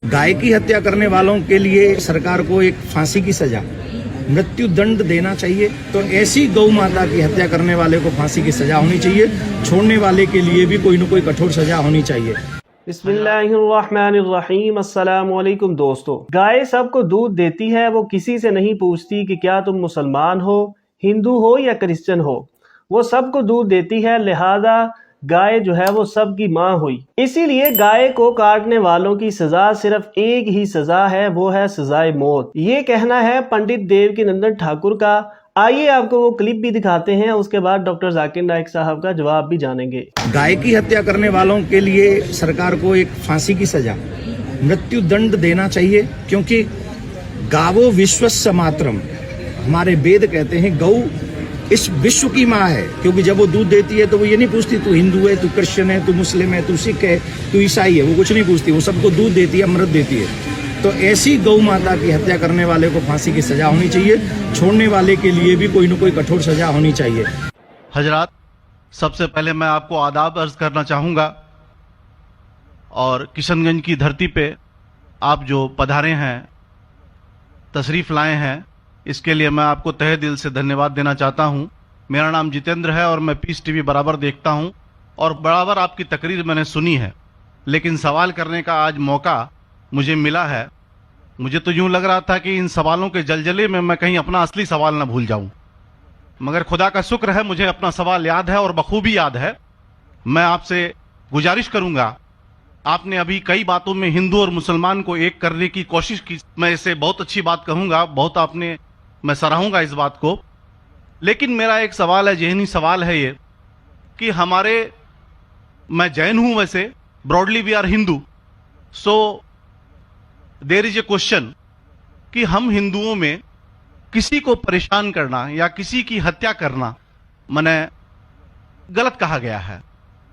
गाय की हत्या करने वालों के लिए सरकार को एक फांसी की सजा, मृत्यु दंड देना चाहिए। तो ऐसी गौ माता की हत्या करने वाले को फांसी की सजा होनी चाहिए, छोड़ने वाले के लिए भी कोई न कोई कठोर सजा होनी चाहिए। बिस्मिल्लाहिर्रहमानिर्रहीम। अस्सलाम वालेकुम दोस्तों। गाय सबको दूध देती है, वो किसी से नहीं पूछती कि क्या तुम मुसलमान हो, हिंदू हो या क्रिश्चियन हो, वो सबको दूध देती है। लिहाजा गाय जो है वो सबकी माँ हुई। इसीलिए गाय को काटने वालों की सजा सिर्फ एक ही सजा है, वो है सजाए मौत। ये कहना है पंडित देवकीनंदन ठाकुर का। आइए आपको वो क्लिप भी दिखाते हैं, उसके बाद डॉक्टर जाकिर नाइक साहब का जवाब भी जानेंगे। गाय की हत्या करने वालों के लिए सरकार को एक फांसी की सजा, मृत्यु दंड देना चाहिए, क्योंकि गावो विश्वस्य मातरम, हमारे वेद कहते हैं गौ इस विश्व की माँ है। क्योंकि जब वो दूध देती है तो वो ये नहीं पूछती तू हिंदू है, तू क्रिश्चियन है, तू मुस्लिम है, तू सिख है, तू ईसाई है, वो कुछ नहीं पूछती, वो सबको दूध देती है, अमृत देती है। तो ऐसी गौ माता की हत्या करने वाले को फांसी की सजा होनी चाहिए, छोड़ने वाले के लिए भी कोई न कोई कठोर सजा होनी चाहिए। हजरात, सबसे पहले मैं आपको आदाब अर्ज करना चाहूँगा और किशनगंज की धरती पे आप जो पधारे हैं, तशरीफ़ लाए हैं, इसके लिए मैं आपको तहे दिल से धन्यवाद देना चाहता हूँ। मेरा नाम जितेंद्र है और मैं पीस टीवी बराबर देखता हूँ और बराबर आपकी तकरीर मैंने सुनी है, लेकिन सवाल करने का आज मौका मुझे मिला है। मुझे तो यूँ लग रहा था कि इन सवालों के जलजले में मैं कहीं अपना असली सवाल ना भूल जाऊँ, मगर खुदा का शुक्र है मुझे अपना सवाल याद है और बखूबी याद है। मैं आपसे गुजारिश करूँगा, आपने अभी कई बातों में हिंदू और मुसलमान को एक करने की कोशिश की, मैं इसे बहुत अच्छी बात कहूँगा, बहुत आपने, मैं सराहूँगा इस बात को। लेकिन मेरा एक सवाल है, ज़हनी सवाल है ये कि हमारे, मैं जैन हूँ वैसे, broadly we are Hindu, so there is a question कि हम हिंदुओं में किसी को परेशान करना या किसी की हत्या करना मने गलत कहा गया है।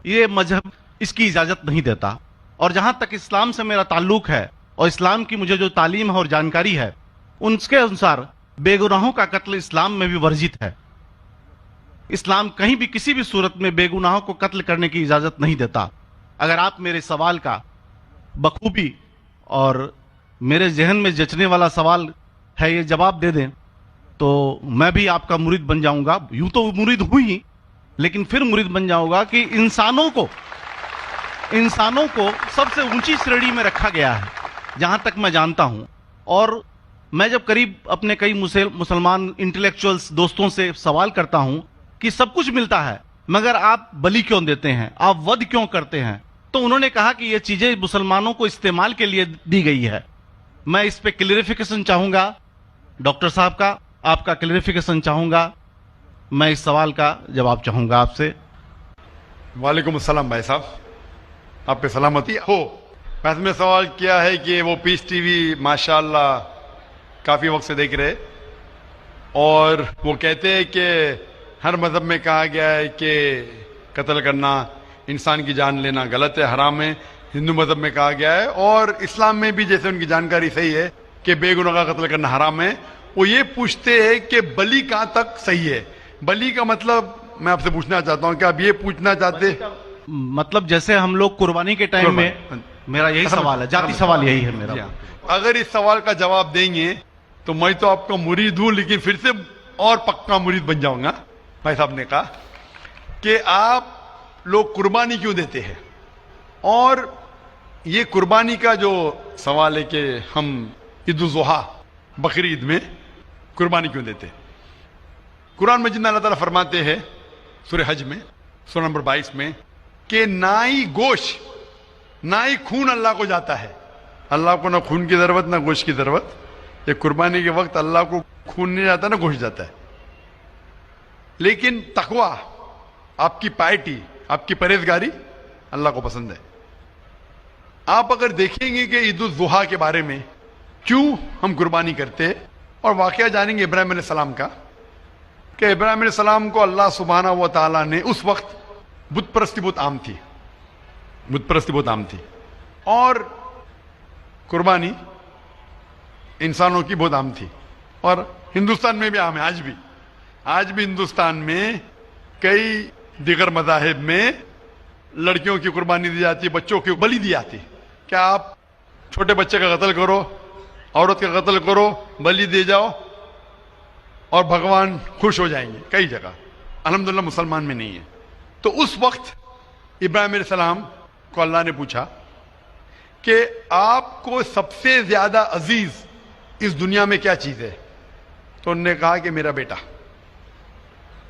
ये मजहब इसकी इजाजत नहीं देता, और जहां तक इस्लाम से मेरा ताल्लुक है और इस्लाम की मुझे जो तालीम है और जानकारी है, उनके अनुसार बेगुनाहों का कत्ल इस्लाम में भी वर्जित है। इस्लाम कहीं भी किसी भी सूरत में बेगुनाहों को कत्ल करने की इजाजत नहीं देता। अगर आप मेरे सवाल का बखूबी और मेरे जहन में जचने वाला सवाल है ये जवाब दे दें तो मैं भी आपका मुरीद बन जाऊंगा। यूं तो मुरीद हूं ही, लेकिन फिर मुरीद बन जाऊंगा कि इंसानों को सबसे ऊंची श्रेणी में रखा गया है जहां तक मैं जानता हूं। और मैं जब करीब अपने कई मुसलमान इंटेलेक्चुअल्स दोस्तों से सवाल करता हूं कि सब कुछ मिलता है मगर आप बलि क्यों देते हैं, आप वध क्यों करते हैं, तो उन्होंने कहा कि ये चीजें मुसलमानों को इस्तेमाल के लिए दी गई है। मैं इस पे क्लियरिफिकेशन चाहूंगा डॉक्टर साहब का, आपका क्लियरिफिकेशन चाहूंगा। मैं इस सवाल का जवाब चाहूंगा आपसे। वालेकुम अस्सलाम भाई साहब, आप पे सलामती हो। मैंने सवाल किया है कि वो पीस टीवी माशाल्लाह काफ़ी वक्त से देख रहे, और वो कहते हैं कि हर मज़हब में कहा गया है कि कत्ल करना, इंसान की जान लेना गलत है, हराम है। हिंदू मज़हब में कहा गया है और इस्लाम में भी, जैसे उनकी जानकारी सही है, कि बेगुनाह का कत्ल करना हराम है। वो ये पूछते हैं कि बलि कहाँ तक सही है। बलि का मतलब मैं आपसे पूछना चाहता हूँ कि आप ये पूछना चाहते, मतलब जैसे हम लोग कुर्बानी के टाइम में, मेरा यही सवाल है, जाती सवाल यही है मेरा। अगर इस सवाल का जवाब देंगे तो मैं तो आपका मुरीद हूं, लेकिन फिर से और पक्का मुरीद बन जाऊंगा। भाई साहब ने कहा कि आप लोग कुर्बानी क्यों देते हैं, और ये कुर्बानी का जो सवाल है कि हम ईद उल ज़ुहा, बकरी ईद में कुर्बानी क्यों देते हैं। कुरान मजीद में अल्लाह ताला फरमाते हैं सूरह हज में, सूरह नंबर 22 में, कि ना ही गोश्त ना ही खून अल्लाह को जाता है। अल्लाह को ना खून की जरूरत ना गोश्त की जरूरत। ये कुर्बानी के वक्त अल्लाह को खून नहीं जाता ना गोश्त जाता है। लेकिन तकवा, आपकी पायटी, आपकी परहेजगारी अल्लाह को पसंद है। आप अगर देखेंगे कि ईद उल ज़ुहा के बारे में क्यों हम कुर्बानी करते हैं, और वाकया जानेंगे इब्राहिम अलैहिस्सलाम का, कि इब्राहिम अलैहिस्सलाम को अल्लाह सुब्हानहू व तआला ने, उस वक्त बुत परस्ती बहुत आम थी, बुत परस्ती बहुत आम थी, और कुर्बानी इंसानों की बहुत आम थी, और हिंदुस्तान में भी आम है। आज भी हिंदुस्तान में कई दिगर मज़ाहिब में लड़कियों की कुर्बानी दी जाती है, बच्चों की बलि दी जाती है। क्या आप چھوٹے بچے کا قتل کرو, عورت کا قتل کرو, بلی دے جاؤ اور بھگوان خوش ہو جائیں گے. کئی جگہ الحمدللہ مسلمان میں نہیں ہے. تو اس وقت ابراہیم علیہ السلام کو اللہ نے پوچھا کہ آپ کو سب سے زیادہ عزیز اس دنیا میں کیا چیز ہے؟ تو انہوں نے کہا کہ میرا بیٹا.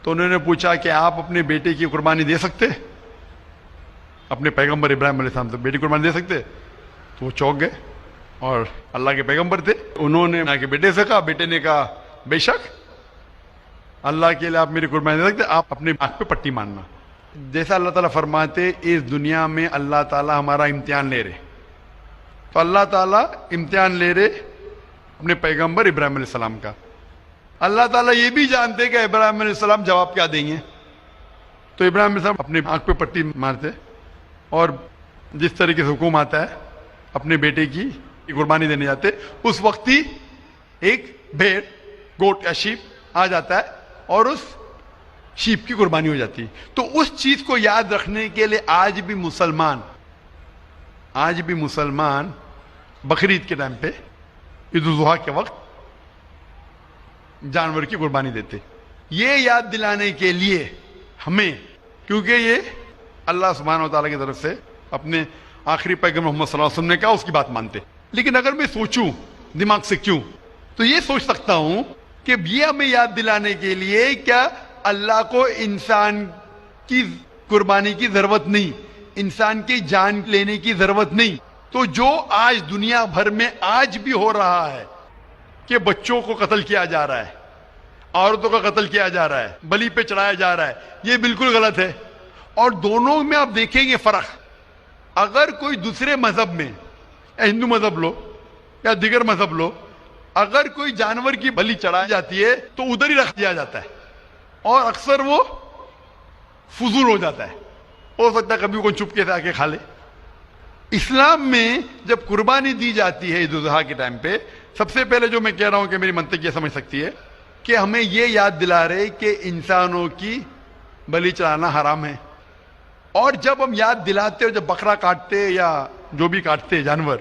تو انہوں نے پوچھا کہ آپ اپنے بیٹے کی قربانی دے سکتے؟ اپنے پیغمبر ابراہیم علیہ السلام سے بیٹی قربانی دے سکتے؟ تو وہ چونک گئے, اور اللہ کے پیغمبر تھے. انہوں نے کے بیٹے سے کہا, بیٹے نے کہا بے شک اللہ کے لیے آپ میری قربانی دے سکتے, آپ اپنے آنکھ پہ پٹی ماننا. جیسا اللہ تعالیٰ فرماتے اس دنیا میں اللہ تعالیٰ ہمارا امتحان لے رہے, تو اللہ تعالیٰ امتحان لے رہے اپنے پیغمبر ابراہیم علیہ السلام کا. اللہ تعالیٰ یہ بھی جانتے کہ ابراہیم علیہ السلام جواب کیا دیں گے. تو ابراہیم علیہ السلام اپنے آنکھ پہ پٹی مارتے, اور جس طریقے سے حکم آتا ہے اپنے بیٹے کی قربانی دینے جاتے, اس وقت ہی ایک بھیڑ, گوٹ یا شیپ آ جاتا ہے اور اس شیپ کی قربانی ہو جاتی ہے. تو اس چیز کو یاد رکھنے کے لیے آج بھی مسلمان بقرعید کے ٹائم پہ, عید الاضحیٰ کے وقت جانور کی قربانی دیتے. یہ یاد دلانے کے لیے ہمیں, کیونکہ یہ اللہ سبحانہ و تعالیٰ کی طرف سے اپنے آخری پیغمبر محمد صلی اللہ علیہ وسلم نے کہا, اس کی بات مانتے. لیکن اگر میں سوچوں دماغ سے کیوں, تو یہ سوچ سکتا ہوں کہ یہ ہمیں یاد دلانے کے لیے کیا اللہ کو انسان کی قربانی کی ضرورت نہیں, انسان کی جان لینے کی ضرورت نہیں. تو جو آج دنیا بھر میں آج بھی ہو رہا ہے کہ بچوں کو قتل کیا جا رہا ہے, عورتوں کا قتل کیا جا رہا ہے, بلی پہ چڑھایا جا رہا ہے, یہ بالکل غلط ہے. اور دونوں میں آپ دیکھیں گے فرق. اگر کوئی دوسرے مذہب میں, ہندو مذہب لو یا دیگر مذہب لو, اگر کوئی جانور کی بلی چڑھائی جاتی ہے تو ادھر ہی رکھ دیا جاتا ہے, اور اکثر وہ فضول ہو جاتا ہے. ہو سکتا ہے کبھی کوئی چپکے سے آ کے کھا لے. اسلام میں جب قربانی دی جاتی ہے عید الاضحیٰ کے ٹائم پہ, سب سے پہلے جو میں کہہ رہا ہوں کہ میری منطق یہ سمجھ سکتی ہے کہ ہمیں یہ یاد دلا رہے کہ انسانوں کی بلی چڑھانا حرام ہے. اور جب ہم یاد دلاتے, جب بکرا کاٹتے یا جو بھی کاٹتے جانور,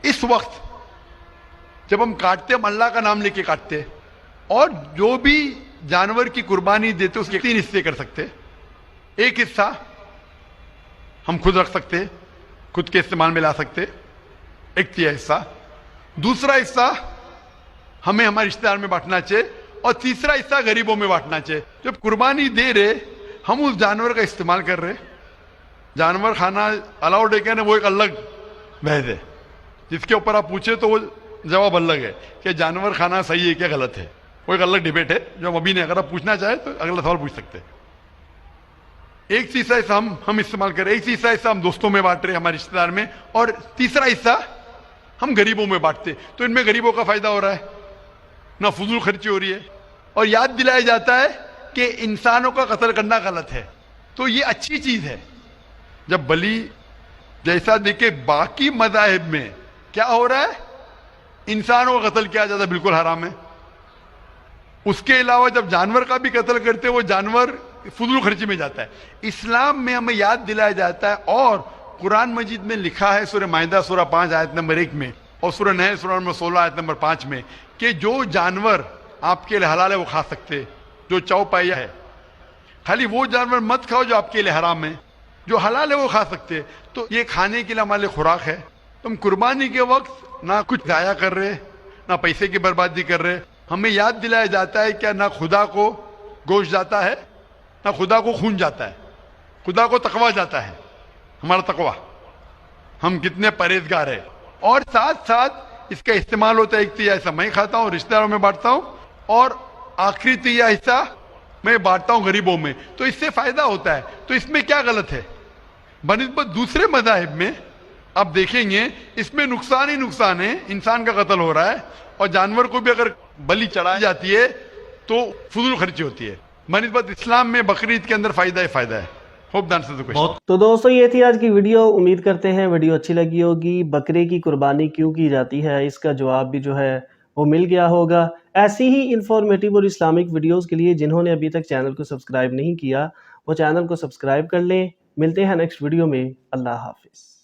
اس وقت جب ہم کاٹتے ہم اللہ کا نام لے کے کاٹتے, اور جو بھی جانور کی قربانی دیتے اس کے 3 حصے کر سکتے. ایک حصہ ہم خود رکھ سکتے, خود کے استعمال میں لا سکتے, 1/3 حصہ. دوسرا حصہ ہمیں ہمارے رشتہ دار میں بانٹنا چاہیے, اور تیسرا حصہ غریبوں میں بانٹنا چاہیے. جب قربانی دے رہے ہم اس جانور کا استعمال کر رہے, جانور کھانا الاؤڈ ہے کہ نہیں وہ ایک الگ بحث ہے, جس کے اوپر آپ پوچھے تو وہ جواب الگ ہے کہ جانور کھانا صحیح ہے کیا غلط ہے, وہ ایک الگ ڈیبیٹ ہے جو ہم ابھی نہیں. اگر آپ پوچھنا چاہیں تو اگلا سوال پوچھ سکتے. ایک تیسرا حصہ ہم استعمال کر رہے, ایک تیسرا حصہ ہم دوستوں میں بانٹ رہے ہمارے رشتے دار میں, اور تیسرا حصہ ہم غریبوں میں بانٹتے. تو ان میں غریبوں کا فائدہ ہو رہا ہے, نہ فضول خرچی ہو رہی ہے, اور یاد دلایا جاتا ہے کہ انسانوں کا قتل کرنا غلط ہے. تو یہ اچھی چیز ہے. جب بلی جیسا دیکھے باقی مذاہب میں کیا ہو رہا ہے, انسانوں کا قتل کیا جاتا ہے بالکل حرام ہے. اس کے علاوہ جب جانور کا بھی قتل کرتے وہ جانور فضول خرچی میں جاتا ہے. اسلام میں ہمیں یاد دلایا جاتا ہے, اور قرآن مجید میں لکھا ہے سورہ مائدہ سورہ 5 آیت نمبر 1 میں, اور سورہ نحل سورہ نمبر 16 آیت نمبر 5 میں, کہ جو جانور آپ کے لیے حلال ہے وہ کھا سکتے, جو چوپائیا ہے. خالی وہ جانور مت کھاؤ جو آپ کے لیے حرام ہے, جو حلال ہے وہ کھا سکتے. تو یہ کھانے کے لیے ہمارے لیے خوراک ہے. تم قربانی کے وقت نہ کچھ ضائع کر رہے, نہ پیسے کی بربادی کر رہے. ہمیں یاد دلایا جاتا ہے کہ نہ خدا کو گوشت جاتا ہے, نہ خدا کو خون جاتا ہے, خدا کو تقویٰ جاتا ہے. ہمارا تقویٰ, ہم کتنے پرہیزگار ہیں. اور ساتھ ساتھ اس کا استعمال ہوتا ہے. 1/3 حصہ میں کھاتا ہوں, رشتہ داروں میں بانٹتا ہوں, اور آخری 1/3 حصہ میں بانٹتا ہوں غریبوں میں. تو اس سے فائدہ ہوتا ہے. تو اس میں کیا غلط ہے؟ بنسبت دوسرے مذاہب میں آپ دیکھیں گے اس میں نقصان ہی نقصان ہے. انسان کا قتل ہو رہا ہے, اور جانور کو بھی اگر بلی چڑھائی جاتی ہے تو فضول خرچی ہوتی ہے. بنسبت اسلام میں بقرعید کے اندر فائدہ ہی فائدہ ہے. تو دوستو یہ تھی آج کی ویڈیو. امید کرتے ہیں ویڈیو اچھی لگی ہوگی. بکرے کی قربانی کیوں کی جاتی ہے اس کا جواب بھی جو ہے وہ مل گیا ہوگا. ایسی ہی انفارمیٹیو اور اسلامک ویڈیوز کے لیے جنہوں نے ابھی تک چینل کو سبسکرائب نہیں کیا وہ چینل کو سبسکرائب کر لیں. ملتے ہیں نیکسٹ ویڈیو میں. اللہ حافظ.